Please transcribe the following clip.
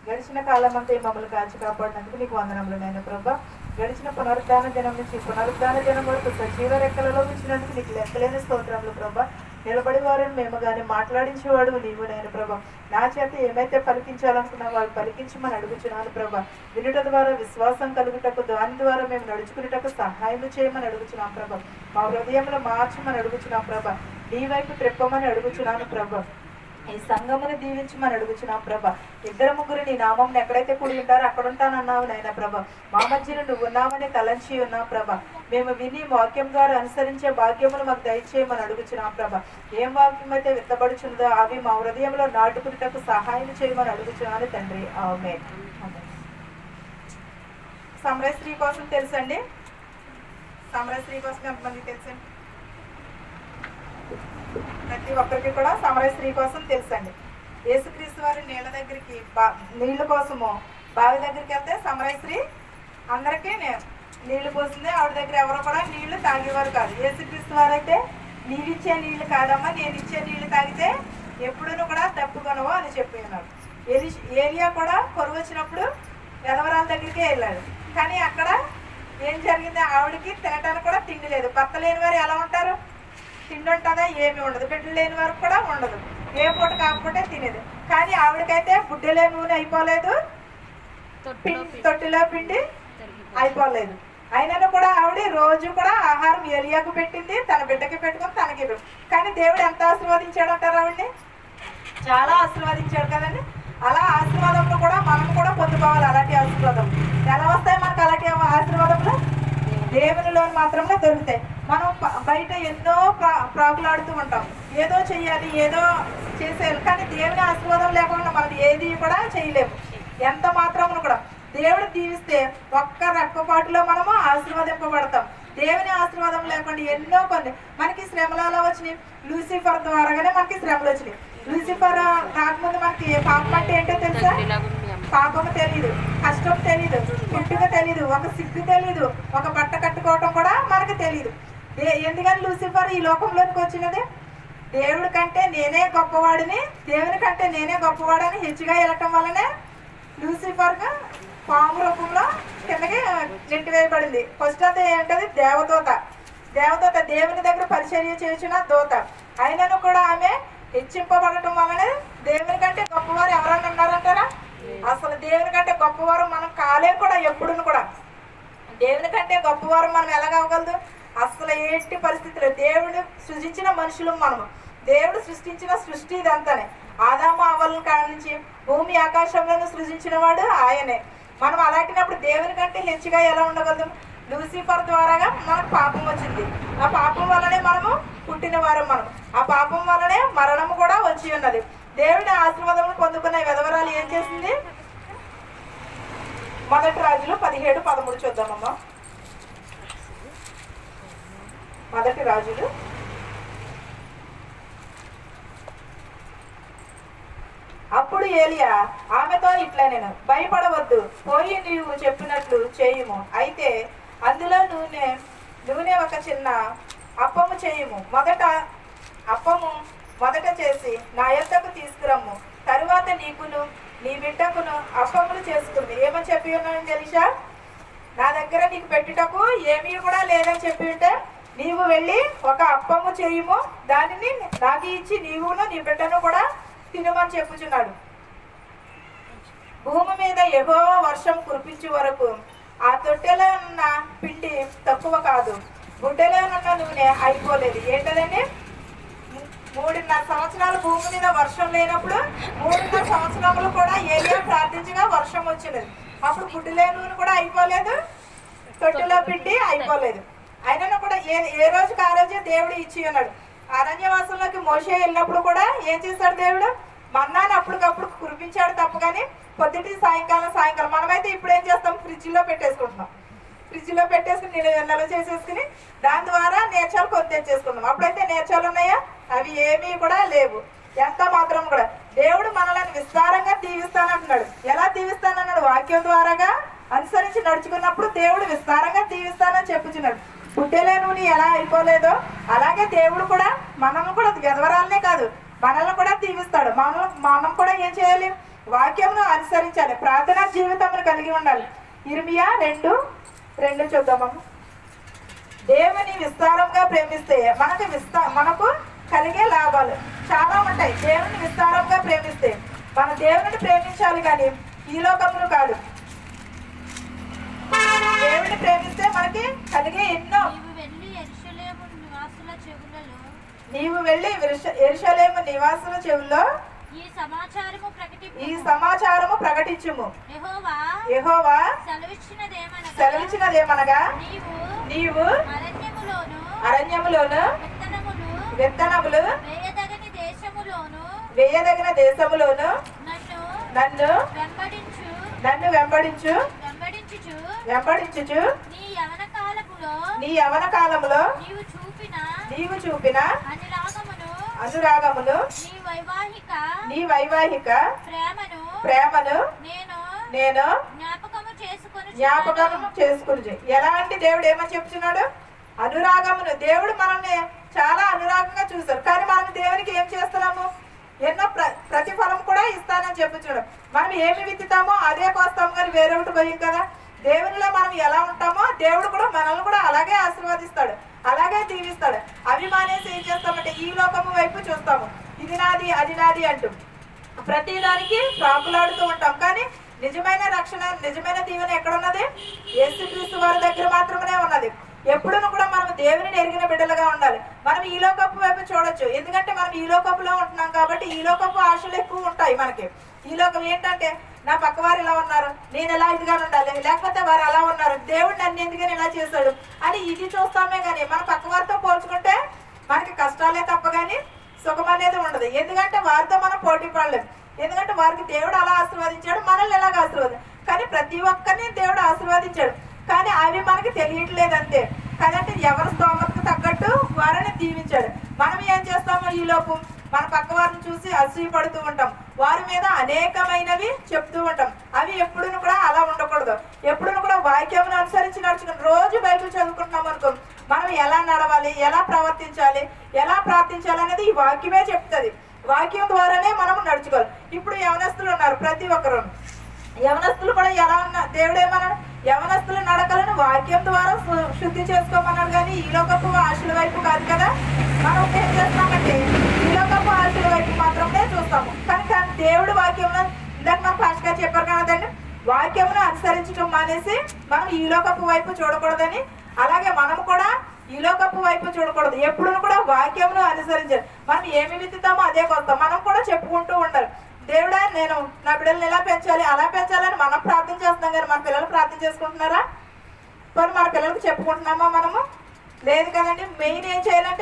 గడిచిన కాలం అంతా మమ్మల్ని కాచి కాపాడినందుకు నీకు వందనములు నాయన ప్రభా. గడిచిన పునరుద్ధాన దినం నుంచి పునరుద్ధాన దినం వరకు సజీవ రెక్కలలో ఉంచినందుకు నీకు లెక్కలేని స్తోత్రములు ప్రభా. నిలబడి వారిని మేము కానీ మాట్లాడించేవాడు నీవు నాయన ప్రభా. నా చేత ఏమైతే పలికించాలనుకున్నా వాళ్ళు పలికించమని అడుగుచున్నాను ప్రభా. వినుట ద్వారా విశ్వాసం కలుగుటకు, దాని ద్వారా మేము నడుచుకునేటకు సహాయం చేయమని అడుగుచున్నాం ప్రభా. మా హృదయంలో మార్చమని అడుగుచున్నాం ప్రభా. నీ వైపు త్రిప్పమని అడుగుచున్నాను ప్రభా. ఈ సంఘమును దీవించమని అడుగుచున్నాం ప్రభా. ఇద్దరు ముగ్గురు నీ నామం ఎక్కడైతే కూడి ఉంటారో అక్కడ ఉంటానన్నావు నాయన ప్రభా. మా మధ్యలో నువ్వు ఉన్నామని తలంచి ఉన్నావు ప్రభా. మేము విని వాక్యం ద్వారా అనుసరించే భాగ్యమును మాకు దయచేయమని అడుగుచున్నాం ప్రభా. ఏం వాక్యం అయితే విత్తబడుచున్నదో అవి మా హృదయంలో నాటుకునేటకు సహాయం చేయమని అడుగుచున్నాను తండ్రి. ఆమేన్. సమరశ్రీ కోసం తెలుసండి? సమరశ్రీ కోసం ఎంతమంది తెలుసండి? ప్రతి ఒక్కరికి కూడా సమరశ్రీ కోసం తెలుసండి. యేసుక్రీస్తు వారి నీళ్ళ కోసము బావి దగ్గరికి వెళ్తే సమరశ్రీ అందరికీ నీళ్లు పోసింది. ఆవిడ దగ్గర ఎవరు కూడా నీళ్లు తాగేవారు కాదు. యేసుక్రీస్తు వారు అయితే నీవిచ్చే నీళ్లు కాదమ్మా, నేను ఇచ్చే నీళ్లు తాగితే ఎప్పుడూ కూడా తప్పుకొనవు అని చెప్పి ఉన్నాడు. ఏలియా కూడా కొరువు వచ్చినప్పుడు ఎదవరాల దగ్గరికే వెళ్ళాడు. కానీ అక్కడ ఏం జరిగింది? ఆవిడకి తినటానికి కూడా తిండి లేదు. భర్త లేని వారు ఎలా ఉంటారు? తిండి ఉంటుందా? ఏమి ఉండదు. బిడ్డలు లేని వరకు కూడా ఉండదు. ఏ పూట కాకపోతే తినేది. కానీ ఆవిడకైతే బుడ్డలే నూనె అయిపోలేదు, తొట్టిలో పిండి అయిపోలేదు. అయినను కూడా ఆవిడ రోజు కూడా ఆహారం ఏలియాకు పెట్టింది, తన బిడ్డకి పెట్టుకుని తనకి. కానీ దేవుడు ఎంత ఆశీర్వదించాడు అంటారు ఆవిడ్ని? చాలా ఆశీర్వదించాడు కదండి. అలా ఆశీర్వాదంలో కూడా మనం కూడా పొందుకోవాలి. అలాంటి ఆశీర్వాదం ఎలా వస్తాయి మనకు? అలాంటి ఆశీర్వాదంలో దేవునిలో మాత్రమే దొరుకుతాయి. మనం బయట ఎన్నో ప్రాకులాడుతూ ఉంటాం, ఏదో చెయ్యాలి, ఏదో చేసేయాలి. కానీ దేవుని ఆశీర్వాదం లేకుండా మనం ఏది కూడా చేయలేము. ఎంత మాత్రమును కూడా దేవుడు దీవిస్తే ఒక్క రెప్పపాటులో మనము ఆశీర్వదింపబడతాం. దేవుని ఆశీర్వాదం లేకుండా ఎన్నో కొన్ని మనకి శ్రమలు ఎలా వచ్చినాయి? లూసిఫర్ ద్వారాగానే మనకి శ్రమలు వచ్చినాయి. లూసిఫర్ రాకముందు మనకి పాపం అంటే ఏంటో తెలుసా? పాపము తెలీదు, కష్టం తెలీదు, పుట్టుక తెలీదు, ఒక సిగ్గు తెలీదు, ఒక బట్ట కట్టుకోవటం కూడా మనకు తెలీదు. ఎందుకని లూసిఫర్ ఈ లోకంలోకి వచ్చినది? దేవుడి కంటే నేనే గొప్పవాడిని, దేవుని కంటే నేనే గొప్పవాడని హెచ్చుగా వెళ్ళటం వల్లనే లూసిఫర్గా పాము రూపంలో కిందకి నెట్టివేయబడింది. ఫస్ట్ అది ఏంటది? దేవదూత. దేవదూత దేవుని దగ్గర పరిచర్య చేసిన దూత. అయినను కూడా ఆమె హెచ్చింపబడటం వల్లనే దేవుని కంటే గొప్పవారు ఎవరన్నా ఉన్నారంటారా? అసలు దేవుని కంటే గొప్పవారు మనం కాలేం కూడా. ఎప్పుడు కూడా దేవుని కంటే గొప్పవారు మనం ఎలాగవగలదు? అసలు ఏంటి పరిస్థితులు? దేవుడు సృజించిన మనుషులు మనము. దేవుడు సృష్టించిన సృష్టి ఇదంతానే. ఆదాము అవ్వలను కాడ నుంచి భూమి ఆకాశంలో సృజించిన వాడు ఆయనే. మనం అలాంటినప్పుడు దేవుని కంటే హెచ్చుగా ఎలా ఉండగలదు? లూసిఫర్ ద్వారాగా మనకు పాపం వచ్చింది. ఆ పాపం వల్లనే మనము పుట్టిన వారు. మనం ఆ పాపం వల్లనే మరణము కూడా వచ్చి ఉన్నది. దేవుడి ఆశీర్వాదములు పొందుకున్న విధవరాలు ఏం చేసింది? మొదటి రాజులు 17:13 చూద్దామమ్మా. మొదటి రాజులు అప్పుడు ఏలియా ఆమెతో ఇట్లా, నేను భయపడవద్దు, పోయి నీవు చెప్పినట్లు చేయుము. అయితే అందులో నూనె ఒక చిన్న అప్పము చేయుము. అప్పము మొదట చేసి నా యొద్దకు తీసుకురమ్ము. తరువాత నీకును నీ బిడ్డకును అప్పములు చేసుకుంది. ఏమని చెప్పి ఉన్నాను తెలుసా? నా దగ్గర నీకు పెట్టుటకు ఏమీ కూడా లేదని చెప్పి ఉంటే నీవు వెళ్ళి ఒక అప్పము చేయుము, దానిని నాకు ఇచ్చి నీవును నీ బిడ్డను కూడా తినమని చెప్పుచున్నాడు. భూమి మీద యెహోవా వర్షం కురిపించే వరకు ఆ తొట్టెలో ఉన్న పిండి తక్కువ కాదు, గుడ్డలో ఉన్న నూనె అయిపోలేదు. ఏంటదండి? 3.5 సంవత్సరాలు భూమి మీద వర్షం లేనప్పుడు 3.5 సంవత్సరములు కూడా ఏలియా ప్రార్థించగా వర్షం వచ్చినది. అప్పుడు గుడ్డలో నూనె కూడా అయిపోలేదు, తొట్టెలో పిండి అయిపోలేదు. అయినా కూడా ఏ రోజుకి ఆ రోజే దేవుడు ఇచ్చి ఉన్నాడు. అరణ్యవాసంలోకి మోషే వెళ్ళినప్పుడు కూడా ఏం చేశాడు? దేవుడు మన్నాను అప్పటికప్పుడు కురిపించాడు తప్ప. కానీ పొద్దుటి సాయంకాలం మనమైతే ఇప్పుడు ఏం చేస్తాం? ఫ్రిడ్జ్లో పెట్టేసుకుంటున్నాం. ఫ్రిడ్జ్లో పెట్టేసుకుని నిల్వ చేసేసుకుని దాని ద్వారా నేర్చాలు కొని తెచ్చేసుకున్నాం. అప్పుడైతే నేర్చాలు ఉన్నాయా? అవి ఏమీ కూడా లేవు. ఎంత మాత్రం కూడా దేవుడు మనల్ని విస్తారంగా దీవిస్తానంటున్నాడు. ఎలా దీవిస్తానన్నాడు? వాక్యం ద్వారాగా అనుసరించి నడుచుకున్నప్పుడు దేవుడు విస్తారంగా దీవిస్తానని చెప్పుచున్నాడు. పుట్టెలే నూనె ఎలా అయిపోలేదో అలాగే దేవుడు కూడా మనల్ని కూడా విధవరాలనే కాదు, మనల్ని కూడా దీవిస్తాడు. మనం కూడా ఏం చేయాలి? వాక్యమును అనుసరించాలి, ప్రార్థనా జీవితమును కలిగి ఉండాలి. ఇర్మియా 2:2 చూద్దామమ్మ. దేవుని విస్తారంగా ప్రేమిస్తే మనకు కలిగే లాభాలు చాలా ఉంటాయి. దేవుని విస్తారంగా ప్రేమిస్తే మన దేవుని ప్రేమించాలి, కానీ ఈ లోకమును కాదు. దేవుని ప్రేమిస్తే మనకి కలిగే ఎన్నో. నీవు వెళ్ళి యెరూషలేము నివాసుల చెవుల్లో ఈ సమాచారము ప్రకటించుము. యెహోవా సెలవిచ్చినదేమనగా, నీవు అరణ్యములోను విత్తనములు వేయదగిన దేశములోను నన్ను వెంబడించుచు నీ యవన కాలములో నీవు చూపిన అనురాగమును నీ వైవాహిక ప్రేమను నేను జ్ఞాపకము చేసుకుని. ఎలాంటి దేవుడు ఏమని చెప్తున్నాడు? అనురాగమును. దేవుడు మనల్ని చాలా అనురాగంగా చూశారు, కానీ మనం దేవునికి ఏం చేస్తున్నాము? ఎన్నో ప్రతిఫలం కూడా ఇస్తానని చెప్పుచున్నాడు. మనం ఏమి విత్తుతామో అదే కోస్తాము, కానీ వేరే ఒకటి పోయి కదా. దేవునిలో మనం ఎలా ఉంటామో దేవుడు కూడా మనల్ని కూడా అలాగే ఆశీర్వదిస్తాడు, అలాగే దీవిస్తాడు. అభిమానేసి ఏం చేస్తామంటే ఈ లోకము వైపు చూస్తాము, ఇది నాది అది నాది అంటూ ప్రతి దానికి ప్రాకులాడుతూ ఉంటాం. కానీ నిజమైన రక్షణ, నిజమైన దీవెన ఎక్కడున్నది? యేసుక్రీస్తు వారి దగ్గర మాత్రమే ఉన్నది. ఎప్పుడూ కూడా మనం దేవుని ఎరిగిన బిడ్డలుగా ఉండాలి. మనం ఈ లోకపు వైపు చూడొచ్చు, ఎందుకంటే మనం ఈ లోకపులో ఉంటున్నాం కాబట్టి ఈ లోకపు ఆశలు ఎక్కువ ఉంటాయి మనకి. ఈ లోకం ఏంటంటే, నా పక్క వారు ఇలా ఉన్నారు, నేను ఎలా ఇదిగా ఉండాలి, లేకపోతే వారు అలా ఉన్నారు, దేవుడు నన్ను ఎందుకని ఇలా చేశాడు అని ఇది చూస్తామే. కానీ మన పక్క వారితో పోల్చుకుంటే మనకి కష్టాలే తప్ప కానీ సుఖం అనేది ఉండదు. ఎందుకంటే వారితో మనం పోటీ పడలేము, ఎందుకంటే వారికి దేవుడు అలా ఆశీర్వదించాడు, మనల్ని ఎలాగ ఆశీర్వదించాడు. కానీ ప్రతి ఒక్కరిని దేవుడు ఆశీర్వదించాడు, కానీ అవి మనకి తెలియట్లేదు అంతే. కదంటే ఎవరి స్తోమతకు తగ్గట్టు వారిని దీవించాడు. మనం ఏం చేస్తామో ఈ లోపు మన పక్క వారిని చూసి అసూయపడుతూ ఉంటాం, వారి మీద అనేకమైనవి చెప్తూ ఉంటాం. అవి ఎప్పుడూ కూడా అలా ఉండకూడదు. ఎప్పుడూ కూడా వాక్యమును అనుసరించి నడుచుకుని రోజు బైబిల్ చదువుకుంటున్నాం అనుకో, మనం ఎలా నడవాలి, ఎలా ప్రవర్తించాలి, ఎలా ప్రార్థించాలి అనేది ఈ వాక్యమే చెప్తుంది. వాక్యం ద్వారానే మనం నడుచుకోవాలి. ఇప్పుడు యవనస్తులు ఉన్నారు, ప్రతి ఒక్కరు యవనస్తులు కూడా ఎలా ఉన్నా దేవుడు ఏమన్నాడు? యవనస్తుల నడకలను వాక్యం ద్వారా శుద్ధి చేసుకోమన్నాడు, కానీ ఈ లోకపు ఆశల వైపు కాదు కదా. మనం ఏం చేస్తామంటే ఈ లోకపు ఆశల వైపు మాత్రమే చూస్తాము. కానీ దేవుడు వాక్యంలో ఇందాక మన పాస్టర్ గారు చెప్పారు కదండి, వాక్యమును అనుసరించడం మానేసి మనం ఈ లోకపు వైపు చూడకూడదని. అలాగే మనము కూడా ఈ లోకపు వైపు చూడకూడదు, ఎప్పుడు కూడా వాక్యమును అనుసరించాలి. మనం ఏమి విత్తుతామో అదే కొత్త మనం కూడా చెప్పుకుంటూ ఉండాలి. దేవుడా, నేను నా బిడ్డలను ఎలా పెంచాలి, అలా పెంచాలని మనం ప్రార్థన చేస్తున్నాం, కానీ మన పిల్లలు ప్రార్థన చేసుకుంటున్నారా? మరి మన పిల్లలకు చెప్పుకుంటున్నామా? మనము లేదు కదండి. మెయిన్ ఏం చేయాలంటే